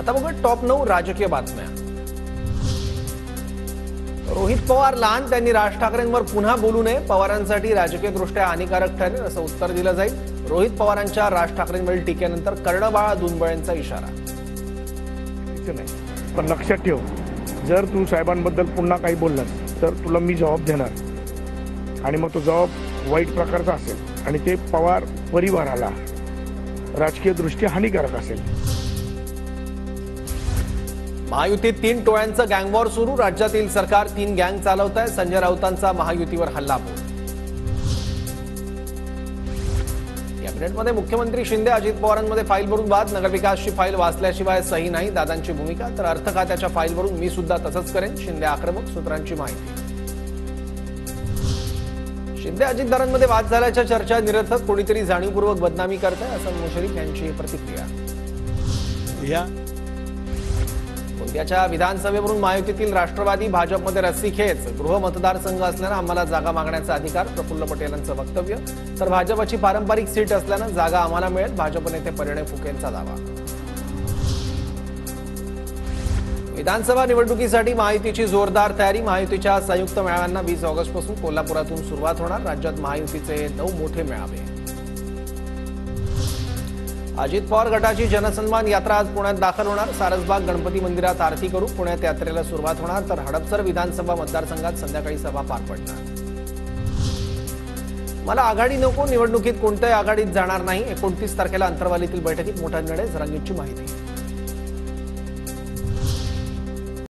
आता बघा टॉप 9 राजकीय बातम्या। रोहित पवार लहान, त्यांनी राज ठाकरेंवर पुन्हा बोलू नये, पवारांसाठी राजकीयदृष्ट्या हानिकारक ठरेल असं उत्तर दिलं जाईल। रोहित पवारांच्या राज ठाकरेंवरील टीकेनंतर कर्णबाळा दुनबळेंचा इशारा। पण लक्षात ठेव, जर तू साहेबांबद्दल पुन्हा काही बोललास तर तुला मी जबाब देणार आणि मग तो जबाब वाईट प्रकारचा असेल आणि ते पवार परिवाराला राजकीय दृष्ट्या हानिकारक असेल। महायुतीत 3 टोळ्यांचं गँगवॉर सुरू, राज्यातील सरकार 3 गँग चालवत आहे। संजय राऊतांचा महायुतीवर हल्लाबोल। कॅबिनेटमध्ये मुख्यमंत्री शिंदे अजित पवारांमध्ये फाईलवरून वाद, नगरविकासची फाईल वाचल्याशिवाय सही नाही, दादांची भूमिका। तर अर्थ खात्याच्या फाईलवरून मी सुद्धा तसंच करेन, शिंदे आक्रमक, सूत्रांची माहिती। शिंदे अजितदारांमध्ये वाद झाल्याच्या चर्चा निरर्थक, कोणीतरी जाणीवपूर्वक बदनामी करताय, असं मुश्रीफ यांची प्रतिक्रिया। गोंदियाच्या विधानसभेवरून महायुतीतील राष्ट्रवादी भाजपमध्ये रस्सीखेच, गृह मतदारसंघ असल्यानं आम्हाला जागा मागण्याचा अधिकार, प्रफुल्ल पटेलांचं वक्तव्य। तर भाजपची पारंपरिक सीट असल्यानं जागा आम्हाला मिळेल, भाजप नेते परिणय फुकेंचा दावा। विधानसभा निवडणुकीसाठी महायुतीची जोरदार तयारी, महायुतीच्या संयुक्त मेळाव्यांना 20 ऑगस्टपासून कोल्हापुरातून सुरुवात होणार। राज्यात महायुतीचे 9 मोठे मेळावे। अजित पवार गटाची जनसन्मान यात्रा आज पुण्यात दाखल होणार, सारसबाग गणपती मंदिरात आरती करू पुण्यात यात्रेला सुरुवात होणार। तर हडपसर विधानसभा मतदारसंघात संध्याकाळी सभा पार पडणार। मला आघाडी नको, निवडणुकीत कोणत्याही आघाडीत जाणार नाही, 29 तारखेला अंतरवालीतील बैठकीत मोठा निर्णय, जरांगींची माहिती।